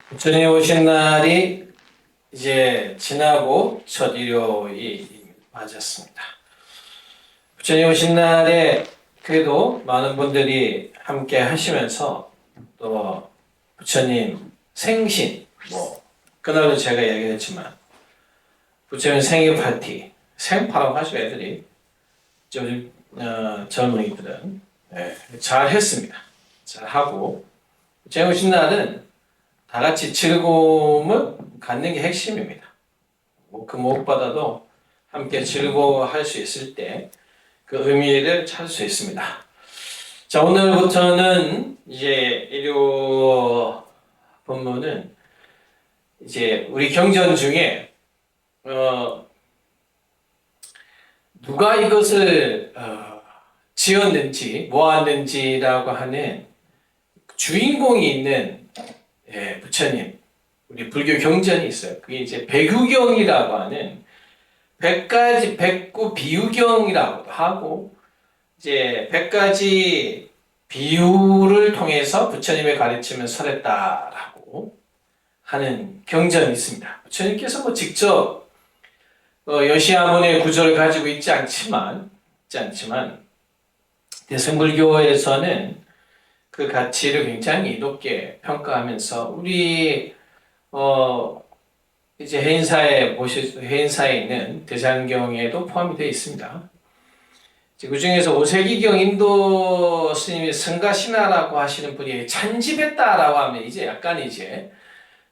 부처님 오신 날이 이제 지나고 첫 일요일이 맞았습니다. 부처님 오신 날에 그래도 많은 분들이 함께 하시면서 또 부처님 생신, 그날도 제가 얘기했지만 부처님 생일 파티, 생파라고 하죠 애들이. 좀 젊은이들은 잘 했습니다. 잘 하고 부처님 오신 날은 다 같이 즐거움을 갖는 게 핵심입니다. 그 무엇보다도 함께 즐거워할 수 있을 때 그 의미를 찾을 수 있습니다. 자, 오늘부터는 이제 일요 본문은 이제 우리 경전 중에 누가 이것을 지었는지 모았는지라고 하는 주인공이 있는 부처님, 우리 불교 경전이 있어요. 그게 이제 백유경이라고 하는 100가지 백구 비유경이라고도 하고, 이제 100가지 비유를 통해서 부처님의 가르침을 설했다라고 하는 경전이 있습니다. 부처님께서 직접 여시아문의 구조를 가지고 있지 않지만 대승불교에서는 그 가치를 굉장히 높게 평가하면서 우리 이제 해인사에 있는 대장경에도 포함이 되어 있습니다. 그 중에서 오세기경 인도 스님이 승가시나라고 하시는 분이 찬집했다라고 하면 이제 약간 이제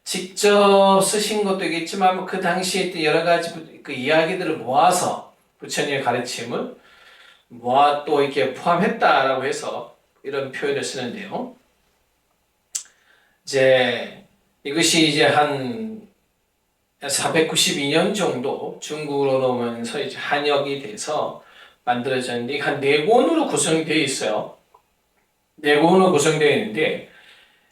직접 쓰신 것도 있겠지만 그 당시에 여러 가지 그 이야기들을 모아서 부처님의 가르침을 모아 또 이렇게 포함했다라고 해서 이런 표현을 쓰는데요. 이제 이것이 이제 한 492년 정도 중국으로 넘으면서 이제 한역이 돼서 만들어졌는데 한 4권으로 구성되어 있어요. 4권으로 구성되어 있는데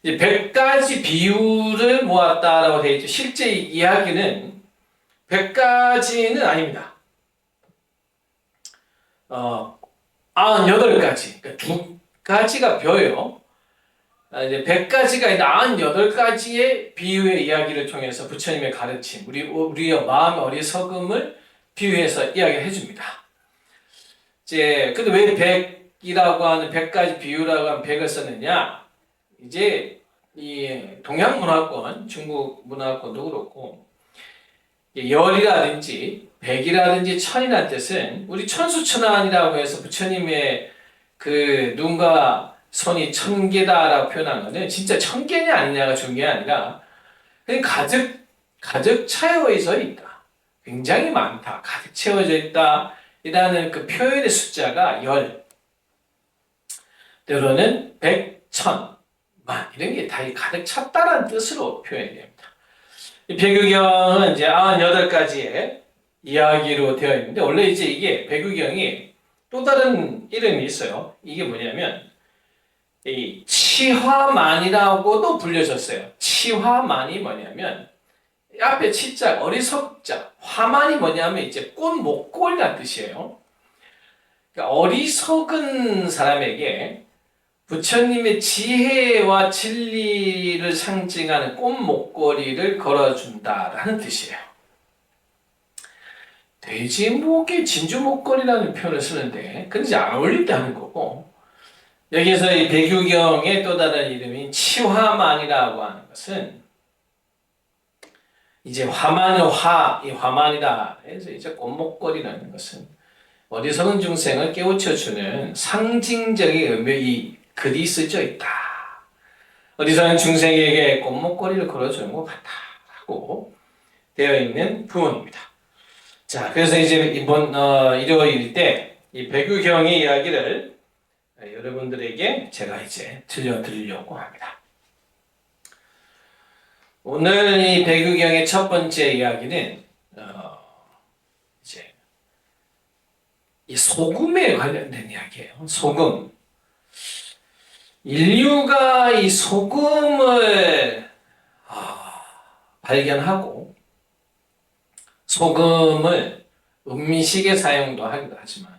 이제 100가지 비유를 모았다라고 되어 있죠. 실제 이야기는 100가지는 아닙니다. 98가지, 그러니까 2가지가 벼요. 이제 100가지가 있는 98가지의 비유의 이야기를 통해서 부처님의 가르침, 우리의 마음의 어리석음을 비유해서 이야기를 해줍니다. 근데 왜 100이라고 하는 100가지 비유라고 하는 100을 썼느냐? 이제 이 동양 문화권, 중국 문화권도 그렇고, 열이라든지 백이라든지 천이라는 뜻은 우리 천수천안이라고 해서 부처님의 그 눈과 손이 1000개다라고 표현한 거는 진짜 1000개냐 아니냐가 중요한 게 아니라 그냥 가득 채워져 있다. 굉장히 많다. 가득 채워져 있다. 이라는 그 표현의 숫자가 10. 때로는 100, 1000, 만 이런 게 다 가득 찼다라는 뜻으로 표현이 됩니다. 이 백유경은 이제 98가지의 이야기로 되어 있는데 원래 이제 이게 백유경이 또 다른 이름이 있어요. 이게 뭐냐면 이 치화만이라고도 불려졌어요. 치화만이 뭐냐면 앞에 치자 어리석자, 화만이 뭐냐면 이제 꽃 목걸이라는 뜻이에요. 그러니까 어리석은 사람에게 부처님의 지혜와 진리를 상징하는 꽃 목걸이를 걸어준다라는 뜻이에요. 돼지목의 진주 목걸이라는 표현을 쓰는데 그건 이제 안 어울린다는 거고, 여기서 이 백유경의 또 다른 이름인 치화만이라고 하는 것은 이제 화만의 이 화만이다 해서 이제 꽃목걸이라는 것은 어리석은 중생을 깨우쳐주는 상징적인 의미, 글이 쓰여 있다. 어리석은 중생에게 꽃목걸이를 걸어주는 것 같다라고 되어 있는 부분입니다. 자, 그래서 이제 이번 일요일 때 이 백유경의 이야기를 여러분들에게 제가 이제 들려드리려고 합니다. 오늘 이 백유경의 첫 번째 이야기는 이제 이 소금에 관련된 이야기예요. 소금. 인류가 이 소금을 발견하고 소금을 음식에 사용도 하기도 하지만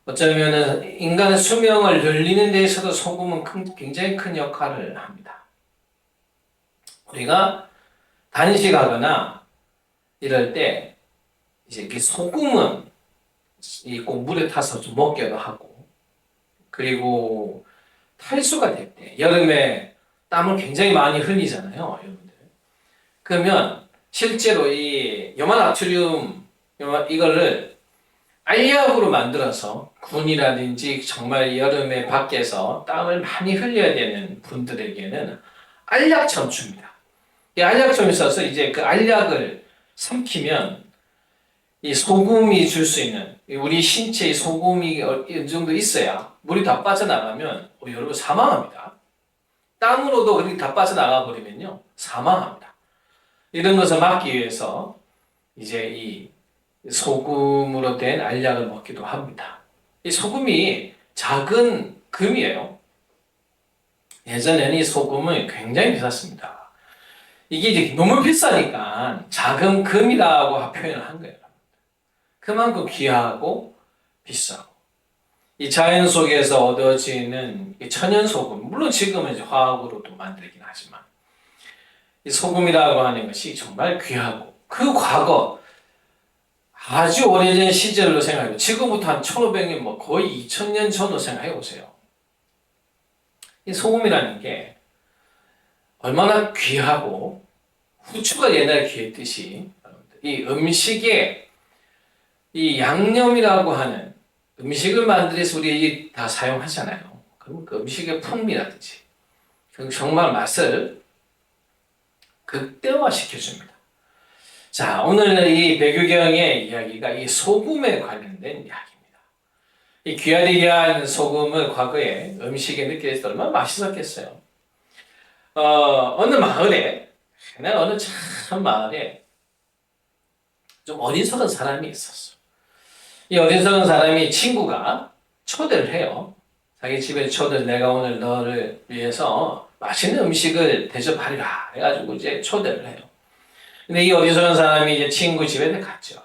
어쩌면 인간의 수명을 늘리는 데 있어서 소금은 굉장히 큰 역할을 합니다. 우리가 단식하거나 이럴 때 이제 이렇게 소금은 꼭 물에 타서 좀 먹기도 하고, 그리고 탈수가 될 때, 여름에 땀을 굉장히 많이 흘리잖아요, 여러분들. 그러면 실제로 이 염화나트륨 이거를 알약으로 만들어서 군이라든지 정말 여름에 밖에서 땀을 많이 흘려야 되는 분들에게는 알약처럼 줍니다. 이 알약처럼 있어서 이제 그 알약을 삼키면 이 소금이 줄 수 있는, 우리 신체에 소금이 어느 정도 있어야 물이 다 빠져나가면 여러분 사망합니다. 땀으로도 그렇게 다 빠져나가 버리면요 사망합니다. 이런 것을 막기 위해서 이제 이 소금으로 된 알약을 먹기도 합니다. 이 소금이 작은 금이에요. 예전에는 이 소금은 굉장히 비쌌습니다. 이게 이제 너무 비싸니까 작은 금이라고 표현을 한 거예요. 그만큼 귀하고 비싸고, 이 자연 속에서 얻어지는 천연 소금, 물론 지금은 이제 화학으로도 만들긴 하지만 이 소금이라고 하는 것이 정말 귀하고, 그 과거 아주 오래전 시절로 생각해요. 지금부터 한 1500년, 뭐 거의 2000년 전으로 생각해 보세요. 이 소금이라는 게 얼마나 귀하고, 후추가 옛날에 귀했듯이 이 음식에 이 양념이라고 하는, 음식을 만들어서 우리 다 사용하잖아요. 그럼 그 음식의 풍미라든지 정말 맛을 극대화시켜줍니다. 자, 오늘 이 백유경의 이야기가 이 소금에 관련된 이야기입니다. 이 귀하디 귀한 소금을 과거에 음식에 느낄 때 얼마나 맛있었겠어요. 어느 마을에, 어느 참 마을에 좀 어리석은 사람이 있었어. 이 어리석은 사람이 친구가 초대를 해요. 자기 집에 내가 오늘 너를 위해서 맛있는 음식을 대접하리라 해가지고 이제 초대를 해요. 근데 이 어리석은 사람이 이제 친구 집에 갔죠.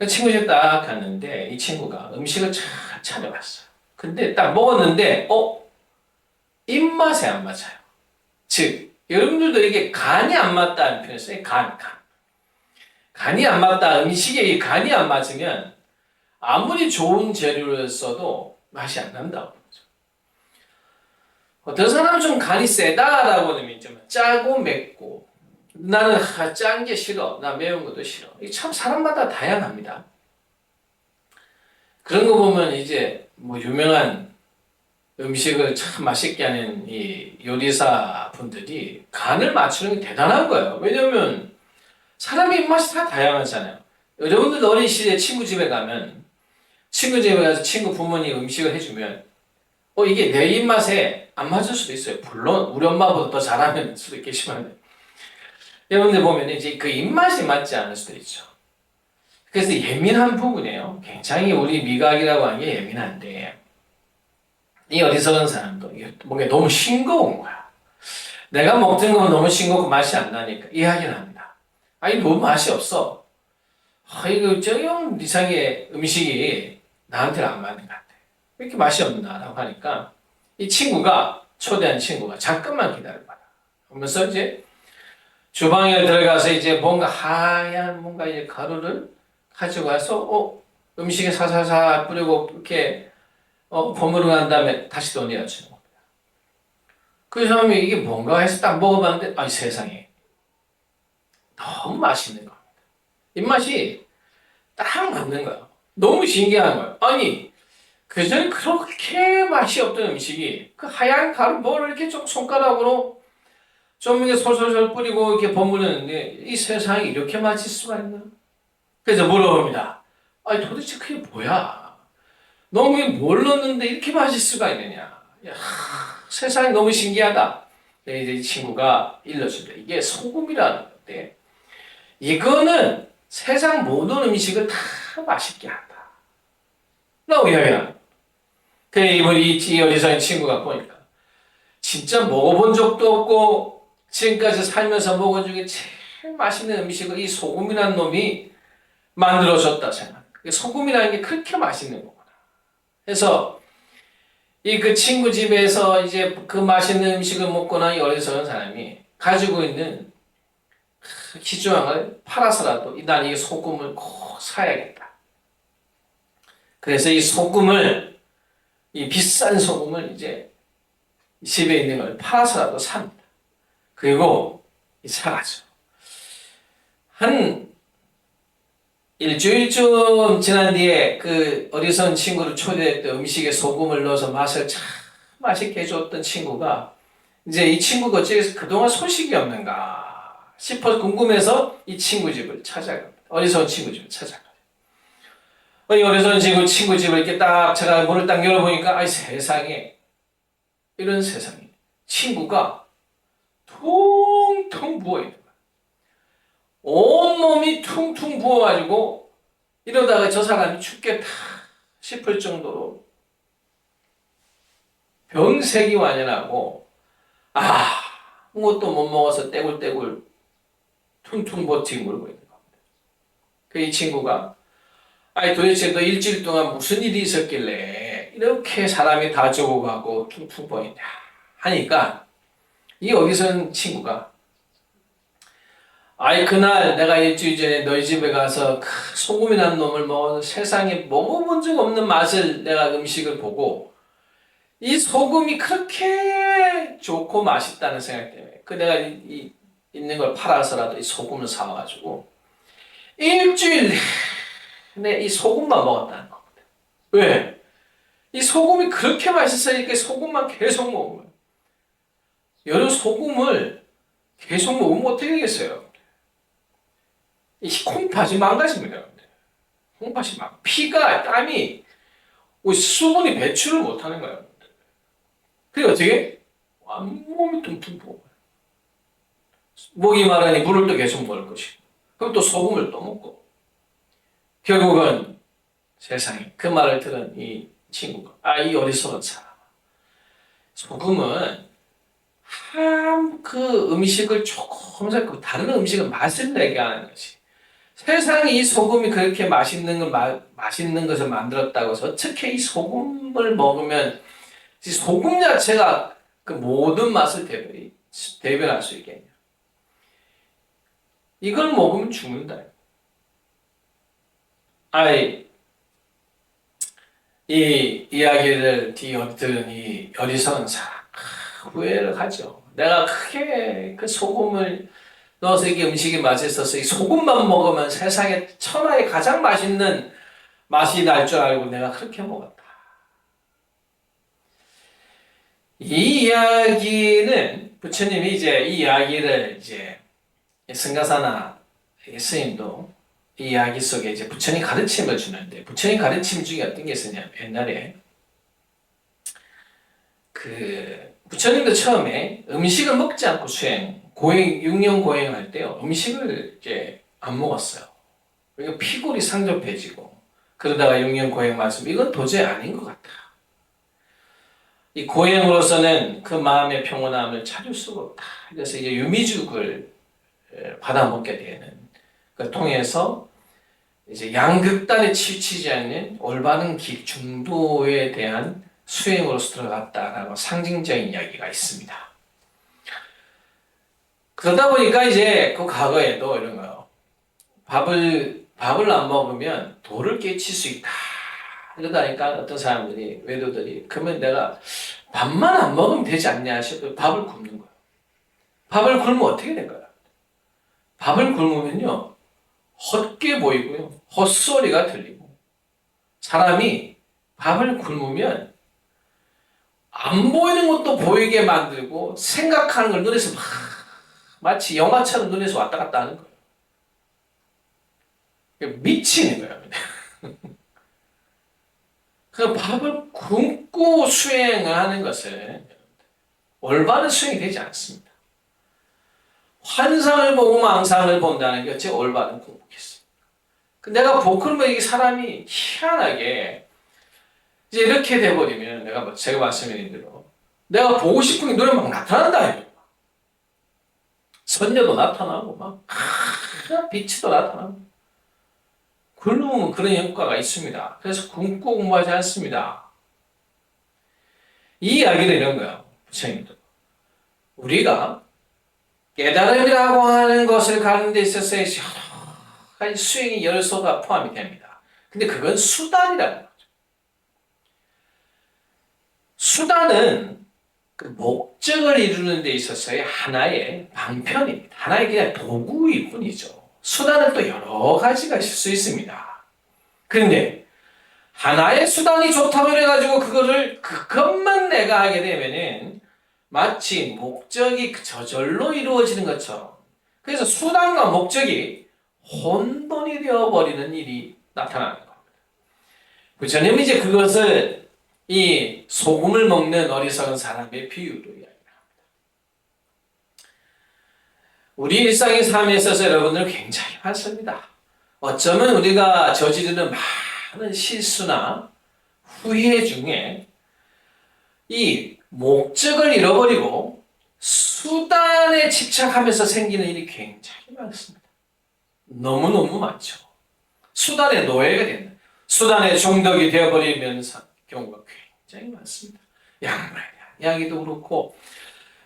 친구 집에 딱 갔는데 이 친구가 음식을 잘 차려봤어요. 근데 딱 먹었는데 입맛에 안 맞아요. 즉 여러분들도 이게 간이 안 맞다는 표현을 써요. 간이 안 맞다. 음식에 이 간이 안 맞으면 아무리 좋은 재료를 써도 맛이 안 난다고 그러죠. 어떤 사람은 좀 간이 세다라고 하면 좀 짜고 맵고, 나는 짠 게 싫어, 나 매운 것도 싫어. 이게 참 사람마다 다양합니다. 그런 거 보면 이제 뭐 유명한 음식을 참 맛있게 하는 이 요리사 분들이 간을 맞추는 게 대단한 거예요. 왜냐면 사람의 입맛이 다 다양하잖아요. 여러분들도 어린 시절에 친구 집에 가면, 친구 집에 가서 친구 부모님 음식을 해주면 이게 내 입맛에 안 맞을 수도 있어요. 물론 우리 엄마보다 더 잘하는 수도 있겠지만, 여러분들 보면 이제 그 입맛이 맞지 않을 수도 있죠. 그래서 예민한 부분이에요. 굉장히 우리 미각이라고 하는 게 예민한데, 이 어리석은 사람도 뭔가 너무 싱거운 거야. 내가 먹던 건 너무 싱겁고 맛이 안 나니까 이야기를 합니다. 아니 너무 맛이 없어. 이거 좀 이상하게 음식이 나한테는 안 맞는 것 같아. 왜 이렇게 맛이 없나? 라고 하니까 이 친구가, 초대한 친구가 잠깐만 기다려봐라 하면서 이제 주방에 들어가서 이제 뭔가 하얀 이제 가루를 가지고 와서 음식에 사사사 뿌리고 이렇게 버무르고 난 다음에 다시 또 내어주는 겁니다. 그 사람이 이게 뭔가 해서 딱 먹어봤는데 아니 세상에 너무 맛있는 겁니다. 입맛이 딱 맞는 거야. 너무 신기한 거예요. 아니 그전에 그렇게 맛이 없던 음식이 그 하얀 가루 뭘 이렇게 좀 손가락으로 좀 이렇게 솔솔솔 뿌리고 이렇게 버무리는데 이 세상에 이렇게 맛있을 수가 있나? 그래서 물어봅니다. 아니 도대체 그게 뭐야? 너무 뭘 넣었는데 이렇게 맛있을 수가 있느냐? 야, 세상이 너무 신기하다. 이제 이 친구가 일러줍니다. 이게 소금이라는 건데 이거는 세상 모든 음식을 다 맛있게 한다. 라고 이야기합니다. 이 어리석은 친구가 보니까 진짜 먹어본 적도 없고 지금까지 살면서 먹은 중에 제일 맛있는 음식을 이 소금이라는 놈이 만들어줬다 생각. 소금이라는 게 그렇게 맛있는 거구나. 그래서 이 그 친구 집에서 이제 그 맛있는 음식을 먹고 난 이 어리석은 사람이 가지고 있는 기저항을 팔아서라도 난 이 소금을 꼭 사야겠다. 그래서 이 소금을, 이 비싼 소금을 이제 집에 있는 걸 팔아서라도 삽니다. 그리고 사가죠. 한 일주일쯤 지난 뒤에 그 어리석은 친구를 초대했던 음식에 소금을 넣어서 맛을 참 맛있게 해줬던 친구가 이제 이 친구가 어째서 그동안 소식이 없는가 싶어서 궁금해서 이 친구 집을 찾아갑니다. 어리석은 친구 집을 찾아가요. 이 어리석은 친구 집을 이렇게 딱 제가 문을 딱 열어보니까 아이 세상에 이런 세상에 친구가 퉁퉁 부어있는 거야. 온몸이 퉁퉁 부어가지고 이러다가 저 사람이 죽겠다 싶을 정도로 병색이 완연하고 아무것도 못 먹어서 떼굴떼굴 퉁퉁 버티고 물고 있는 겁니다. 그 이 친구가 도대체 너 일주일 동안 무슨 일이 있었길래 이렇게 사람이 다 죽어가고 퉁퉁 부어있냐 하니까 이 어리석은 친구가 그날 내가 일주일 전에 너희 집에 가서 소금이 난 놈을 먹어서 세상에 먹어본 적 없는 맛을 내가 음식을 보고 이 소금이 그렇게 좋고 맛있다는 생각 때문에 내가 있는 걸 팔아서라도 이 소금을 사와가지고 일주일 내내 이 소금만 먹었다는 겁니다. 왜? 이 소금이 그렇게 맛있으니까 소금만 계속 먹은 거예요. 여러 소금을 계속 먹으면 어떻게 되겠어요? 이 콩팥이 망가집니다. 콩팥이 피가, 땀이, 수분이 배출을 못하는 거예요. 그게 어떻게? 온몸이 퉁퉁 부어. 목이 마르니 물을 또 계속 먹을 것이고, 그럼 또 소금을 또 먹고. 결국은 세상에 그 말을 들은 이 친구가, 이 어리석은 사람. 소금은 그 음식을 조금 다른 음식은 맛을 내게 하는 것이. 세상에 이 소금이 그렇게 맛있는 것을 만들었다고 해서 어떻게 이 소금을 먹으면 이 소금 자체가 그 모든 맛을 대변할 수 있겠냐. 이걸 먹으면 죽는다. 이 이야기를 들은 이 어리석은 사람 후회를 하죠. 내가 크게 그 소금을 넣어서 이게 음식이 맛있어서 이 소금만 먹으면 세상에 천하에 가장 맛있는 맛이 날 줄 알고 내가 그렇게 먹었다. 이 이야기는 부처님이 이제 이 이야기를 이제 승가사나 스님도 이 이야기 속에 이제 부처님 가르침을 주는데 부처님 가르침 중에 어떤 게 있었냐면 옛날에 부처님도 처음에 음식을 먹지 않고 육령 고행할 때요, 음식을 이제 안 먹었어요. 그러니까 피골이 상접해지고, 그러다가 육령 고행 말씀, 이건 도저히 아닌 것 같다. 이 고행으로서는 그 마음의 평온함을 찾을 수가 없다. 그래서 이제 유미죽을 받아 먹게 되는, 그 통해서 이제 양극단에 치우치지 않는 올바른 중도에 대한 수행으로서 들어갔다라고 상징적인 이야기가 있습니다. 그러다 보니까 이제 그 과거에도 이런 거요. 밥을 안 먹으면 도를 깨칠 수 있다. 이러다니까 어떤 사람들이, 외도들이, 그러면 내가 밥만 안 먹으면 되지 않냐 싶어서 밥을 굶는 거예요. 밥을 굶으면 어떻게 될까요? 밥을 굶으면요, 헛게 보이고요, 헛소리가 들리고, 사람이 밥을 굶으면 안 보이는 것도 보이게 만들고, 생각하는 걸 눈에서 마치 영화처럼 눈에서 왔다 갔다 하는 거예요. 미치는 거예요. 그 밥을 굶고 수행을 하는 것은 올바른 수행이 되지 않습니다. 환상을 보고 망상을 본다는 게 어째 올바른 공부겠습니까? 내가 그러면 이 사람이 희한하게 이제 이렇게 돼버리면 제가 말씀드린 대로 내가 보고 싶은 게 눈에 막 나타난다. 선녀도 나타나고 빛도 나타나고 굶으면 그런 효과가 있습니다. 그래서 굶고 공부하지 않습니다. 이 이야기는 이런 거예요. 부처님도 우리가 깨달음이라고 하는 것을 가는 데 있어서 여러 가지 수행의 열소가 포함이 됩니다. 근데 그건 수단이라는 거죠. 수단은 그 목적을 이루는 데 있어서의 하나의 방편입니다. 하나의 그냥 도구일 뿐이죠. 수단은 또 여러 가지가 있을 수 있습니다. 그런데 하나의 수단이 좋다고 해가지고 그것만 내가 하게 되면은 마치 목적이 저절로 이루어지는 것처럼, 그래서 수단과 목적이 혼돈이 되어버리는 일이 나타나는 겁니다. 부처님은 이제 그것을 이 소금을 먹는 어리석은 사람의 비유로 이야기합니다. 우리 일상의 삶에 있어서 여러분들 굉장히 많습니다. 어쩌면 우리가 저지르는 많은 실수나 후회 중에 이 목적을 잃어버리고 수단에 집착하면서 생기는 일이 굉장히 많습니다. 너무너무 많죠. 수단의 노예가 되는, 수단의 중독이 되어버리면서 경우가 굉장히 많습니다. 약물, 약이도 그렇고,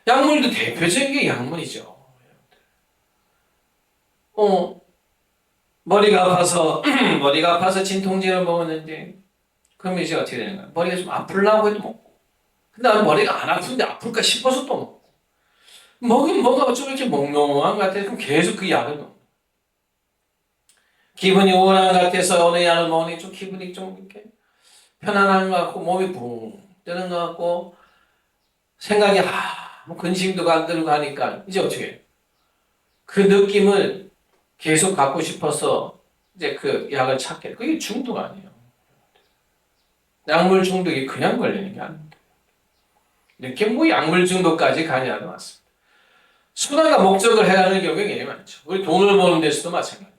약물도 대표적인 게 약물이죠. 머리가 아파서 진통제를 먹었는데, 그러면 이제 어떻게 되는 거야? 머리가 좀 아플라고 해도 먹고, 근데 나는 머리가 안 아픈데 아플까 싶어서 또 먹고, 먹긴 뭐가 좀 이렇게 몽롱한 것 같아서 그럼 계속 그 약을 먹는. 기분이 우울한 것 같아서 어느 약을 먹으니 좀 기분이 좀 이렇게 편안한 것 같고, 몸이 붕 뜨는 것 같고, 생각이 뭐 근심도 안 들고 하니까 이제 어떻게 해요? 그 느낌을 계속 갖고 싶어서 이제 그 약을 찾게. 그게 중독 아니에요. 약물 중독이 그냥 걸리는 게 아닙니다. 이렇게 뭐 약물 중독까지 가냐는 맞습니다. 수단과 목적을 해가는 경우가 굉장히 많죠. 우리 돈을 버는 데서도 마찬가지입니다.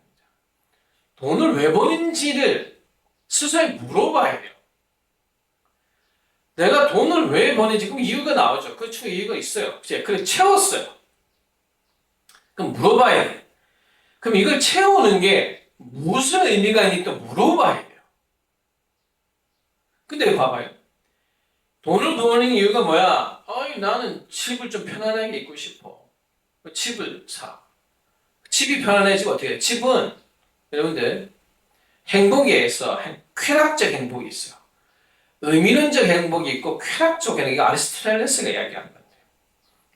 돈을 왜 버는지를 스스로 물어봐야 돼요. 내가 돈을 왜 버는지 그럼 이유가 나오죠. 그렇죠. 이유가 있어요. 그래 채웠어요. 그럼 물어봐야 돼. 그럼 이걸 채우는 게 무슨 의미가 있는지 또 물어봐야 돼요. 근데 봐봐요. 돈을 버는 이유가 뭐야? 나는 집을 좀 편안하게 있고 싶어. 집을 사. 집이 편안해지면 어떻게 해요? 집은 여러분들 행복에 있어 쾌락적 행복이 있어요. 의미론적 행복이 있고 쾌락적 행복, 이거 아리스토텔레스가 이야기하는 건데요.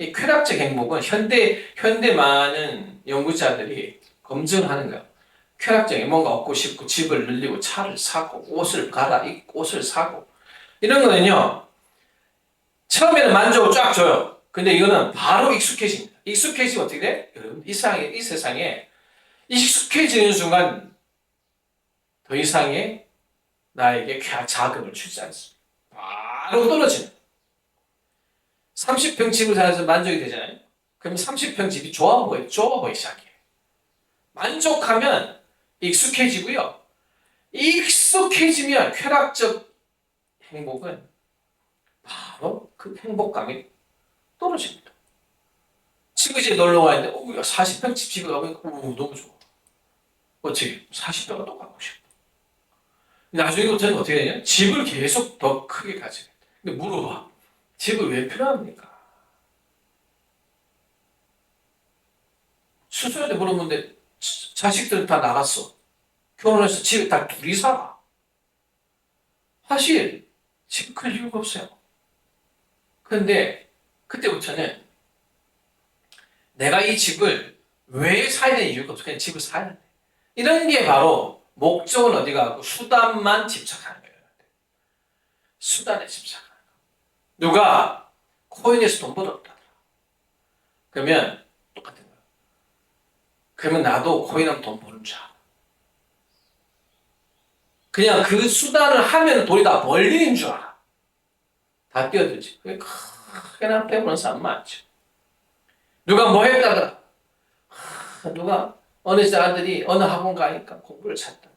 이 쾌락적 행복은 현대 많은 연구자들이 검증하는 거예요. 쾌락적인 뭔가 얻고 싶고 집을 늘리고 차를 사고 옷을 갈아입고 옷을 사고 이런 거는요. 처음에는 만족을 쫙 줘요. 근데 이거는 바로 익숙해집니다. 익숙해지면 어떻게 돼? 여러분 이 세상에 익숙해지는 순간 더 이상의 나에게 자금을 주지 않습니다. 바로 떨어지는. 30평 집을 사서 만족이 되잖아요. 그러면 30평 집이 좋아 보이기 시작해요. 만족하면 익숙해지고요. 익숙해지면 쾌락적 행복은 바로 그 행복감이 떨어집니다. 친구집 놀러 가는데 40평 집에 가보니까 너무 좋아. 어떻게 40평을 또 갖고 싶어. 나중에부터는 어떻게 되냐? 집을 계속 더 크게 가지게 돼. 근데 물어봐. 집을 왜 필요합니까? 수술할 때 물어보는데 자식들은 다 나갔어. 결혼해서 집에 다 둘이 살아. 사실 집 클 이유가 없어요. 근데 그때부터는 내가 이 집을 왜 사야 되는 이유가 없어. 그냥 집을 사야 돼. 이런 게 바로 목적은 어디 가고 수단만 집착하는 거예요. 수단에 집착하는 거. 누가 코인에서 돈 벌었다. 그러면 똑같은 거예요. 그러면 나도 코인하면 돈 버는 줄 알아. 그냥 그 수단을 하면 돈이 다 벌리는 줄 알아. 다 뛰어들지. 그게 크게 나 빼보는 사람 많죠. 누가 뭐 했다더라. 누가 어느 아들이 어느 학원 가니까 공부를 잘했다더라.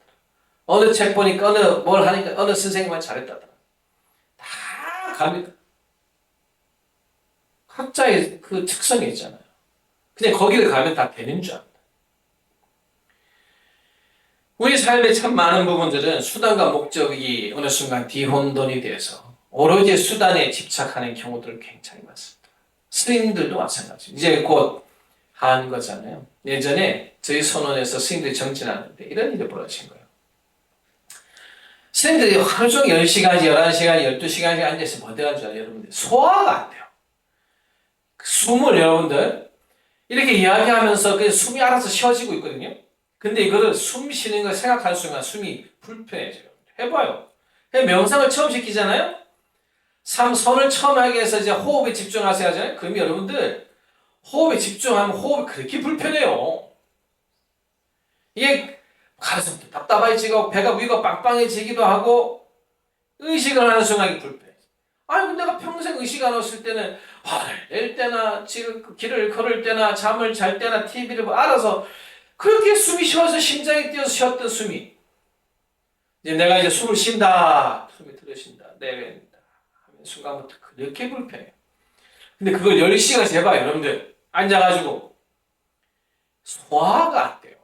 어느 책 보니까 뭘 하니까 어느 선생님만 잘했다더라. 다 갑니다. 각자의 그 특성이 있잖아요. 그냥 거기를 가면 다 되는 줄 압니다. 우리 삶의 참 많은 부분들은 수단과 목적이 어느 순간 뒤혼돈이 돼서 오로지 수단에 집착하는 경우들 굉장히 많습니다. 스님들도 마찬가지입니다. 이제 곧 한 거잖아요. 예전에 저희 선원에서 스님들이 정진하는데 이런 일이 벌어진 거예요. 스님들이 하루 종일 10시간, 11시간, 12시간씩 앉아서 뭐 대한 줄 알아요, 여러분들? 소화가 안 돼요. 숨을 여러분들 이렇게 이야기하면서 그 숨이 알아서 쉬어지고 있거든요. 근데 이거를 숨 쉬는 걸 생각할 순간 숨이 불편해져요. 해봐요. 명상을 처음 시키잖아요. 손을 처음 하기 위해서 이제 호흡에 집중하세요 하잖아요. 그럼 여러분들 호흡에 집중하면 호흡이 그렇게 불편해요. 이게 가슴도 답답해지고 배가 위가 빵빵해지기도 하고 의식을 하는 순간 이게 불편해. 아니 내가 평생 의식 안 했을 때는 화를 낼 때나 길을 걸을 때나 잠을 잘 때나 TV를 알아서 그렇게 숨이 쉬어서 심장이 뛰어서 쉬었던 숨이 이제 내가 이제 숨을 쉰다. 숨이 들어쉰다. 내뱉는다. 하면 순간부터 그렇게 불편해요. 근데 그걸 10시간씩 해봐요. 여러분들 앉아가지고 소화가 안 돼요.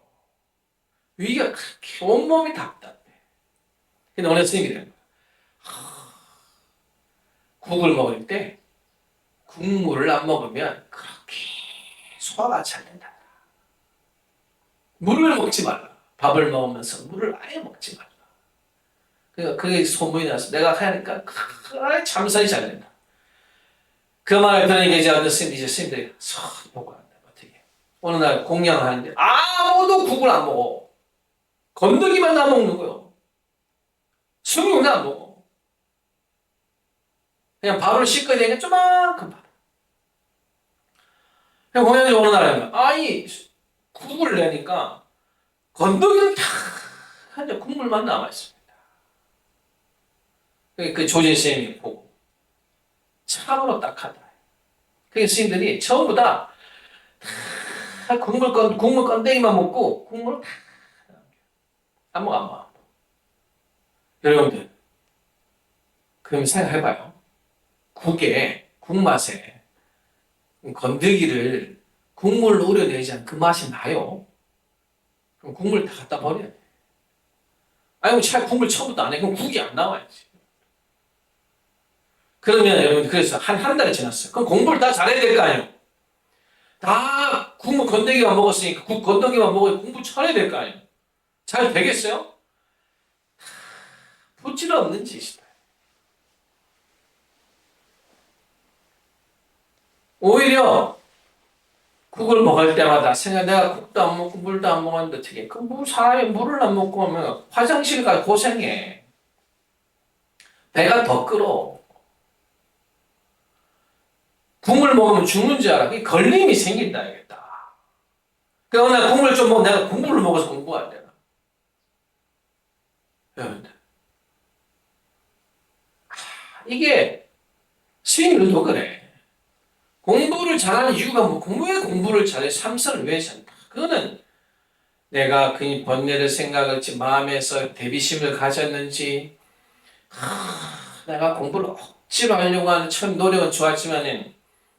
위가 그렇게 온몸이 답답해. 근데 어느 스님이 되는 거야. 국을 먹을 때 국물을 안 먹으면 그렇게 소화가 잘 된다. 물을 먹지 말라. 밥을 먹으면서 물을 아예 먹지 말라. 그러니까 그게 소문이 나서 내가 하니까 참선이 잘 된다. 그 말을 들으니까 이제 어느 스님들이 요구한다. 어떻게? 어느 날 공양을 하는데 아무도 국을 안 먹어. 건더기만 다 먹는 거요. 수육은 안 먹어. 그냥 밥을 씻거니 그냥 조만큼 밥. 그냥 공양이 어느 날 아니 국을 내니까 건더기는 다 한데 국물만 남아있습니다. 그 조진쌤이 보고 참으로 딱하다. 그게 스님들이 전부 다 국물 건더기만 먹고 국물을 다 안 먹어. 여러분들 그럼 생각해봐요. 국맛에 건더기를 국물로 우려내지 않으면 그 맛이 나요? 그럼 국물 다 갖다 버려야 돼. 아니면 차라리 국물 처음부터 안 해. 그럼 국이 안 나와야지. 그러면 여러분 그래서 한 달이 지났어요. 그럼 공부를 다 잘해야 될 거 아니에요? 다 국물 건더기만 먹었으니까 국 건더기만 먹어야 공부 잘해야 될 거 아니에요? 잘 되겠어요? 부질없는 짓이다. 오히려 국을 먹을 때마다 내가 국도 안 먹고 물도 안 먹었는데 어떻게 사람이 물을 안 먹고 하면 화장실 가 고생해. 배가 더 끓어. 국물 먹으면 죽는 줄 알아. 그게 걸림이 생긴다 알겠다. 그러나 날 국물 좀 먹고 내가 국물을 먹어서 공부가 안 되나. 여러분들 이게 스님들도 그래. 공부를 잘하는 이유가 뭐 왜 공부를 잘해? 삼선을 왜 잘한다? 그거는 내가 그 번뇌를 생각할지 마음에서 대비심을 가졌는지 내가 공부를 억지로 하려고 하는 처음 노력은 좋았지만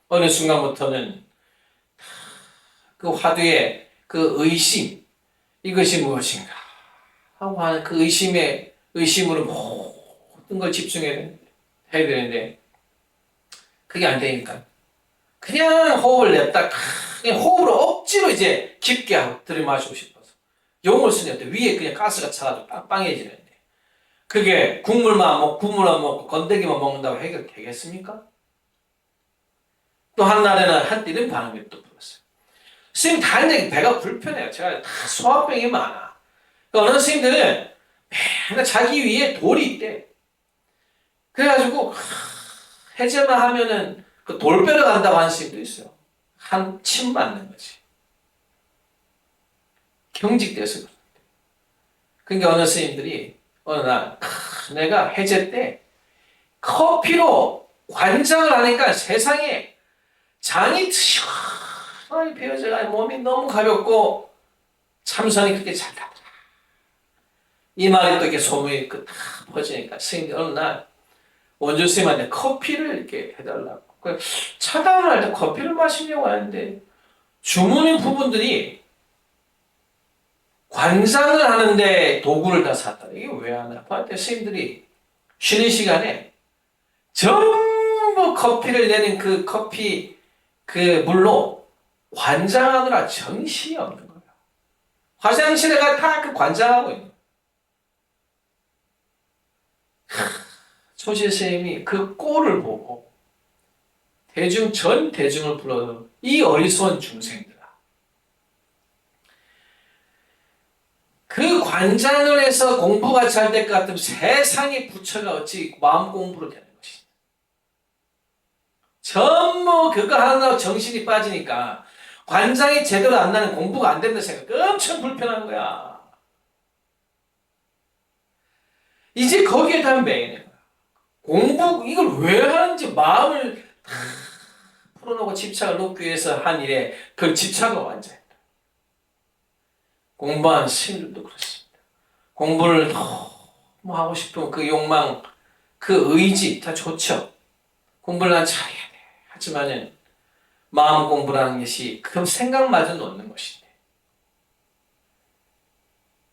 어느 순간부터는 그 화두의 그 의심 이것이 무엇인가 하고 하는 그 의심으로 모든 걸 집중해야 되는데 그게 안 되니까 그냥 호흡을 냈다 그냥 호흡으로 억지로 이제 깊게 하고 들이마시고 싶어서 용을 쓰는데 위에 그냥 가스가 차가지고 빵빵해지는데 그게 국물만 안 먹고 건더기만 먹는다고 해결되겠습니까? 또 한 날에는 한때 이런 반응이 또 불었어요. 스님 다니는 배가 불편해요. 제가 다 소화병이 많아. 그러니까 어느 스님들은 맨날 자기 위에 돌이 있대. 그래가지고 해제만 하면은 그 돌 빼러 간다고 하는 스님도 있어요. 한 침 맞는 거지. 경직돼서 그런데. 그러니까 어느 스님들이 어느 날 내가 해제 때 커피로 관장을 하니까 세상에 장이 시원하게 베어져가 몸이 너무 가볍고 참선이 그렇게 잘 나더라. 이 말이 또 이렇게 소문이 다 퍼지니까 스님이 어느 날 원주 스님한테 커피를 이렇게 해달라고. 차단을 할 때 커피를 마시려고 하는데 주문인 부분들이 관상을 하는데 도구를 다 샀다. 이게 왜 하나? 봤더니 스님들이 쉬는 시간에 전부 커피를 내는 그 커피 그 물로 관장하느라 정신이 없는 거야. 화장실에 가 다 그 관장하고 있는 거야. 조지 선생님이 그 꼴을 보고 전 대중을 불러 이 어리석은 중생들아. 그 관장을 해서 공부가 잘 될 것 같으면 세상의 부처가 어찌 마음 공부로 되는 것이냐. 전부 그거 하나 정신이 빠지니까 관장이 제대로 안 나는 공부가 안 된다 생각 엄청 불편한 거야. 이제 거기에 대한 매인해. 공부 이걸 왜 하는지 마음을 다 풀어놓고 집착을 놓기 위해서 한 일에 그 집착을 완전히. 공부하는 스님들도 그렇습니다. 공부를 너무 하고 싶은 그 욕망, 그 의지 다 좋죠. 공부를 난 잘해야 돼. 하지만은 마음 공부라는 것이 그 생각마저 놓는 것인데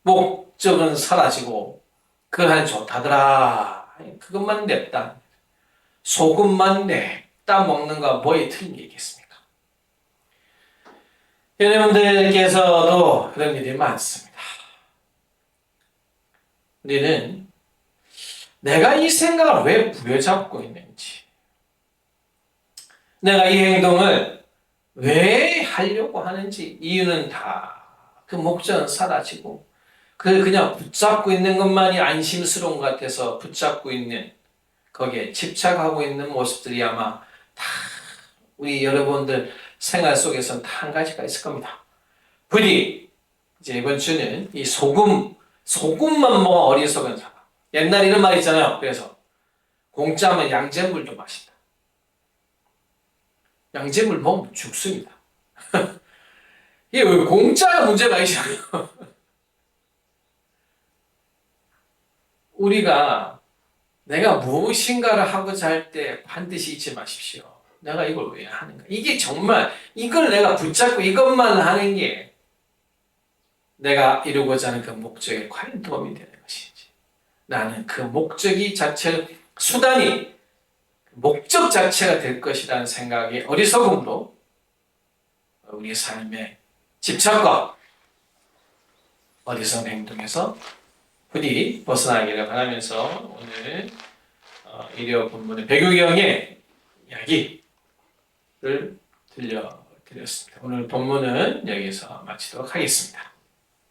목적은 사라지고 그걸 하니 좋다더라. 그것만 냅다. 소금만 냅다 먹는 거와 뭐에 틀린 게 있겠습니까? 여러분들께서도 그런 일이 많습니다. 우리는 내가 이 생각을 왜 부여잡고 있는지, 내가 이 행동을 왜 하려고 하는지 이유는 다 그 목적은 사라지고 그냥 붙잡고 있는 것만이 안심스러운 것 같아서 붙잡고 있는 거기에 집착하고 있는 모습들이 아마 다 우리 여러분들 생활 속에서는 다 한 가지가 있을 겁니다. 부디 이제 이번 주는 이 소금만 먹어 어리석은 사람. 옛날 이런 말 있잖아요. 그래서 공짜면 양잿물도 마신다. 양잿물 먹으면 죽습니다. 이게 왜 공짜가 문제가 아니잖아요. 우리가 내가 무엇인가를 하고자 할 때 반드시 잊지 마십시오. 내가 이걸 왜 하는가? 이게 정말 이걸 내가 붙잡고 이것만 하는 게 내가 이루고자 하는 그 목적에 과연 도움이 되는 것인지. 나는 그 목적이 자체 수단이 목적 자체가 될 것이라는 생각이 어리석음으로 우리 삶의 집착과 어리석은 행동에서 부디 벗어나기를 바라면서 오늘 일요 본문의 배교경의 이야기를 들려드렸습니다. 오늘 본문은 여기서 마치도록 하겠습니다.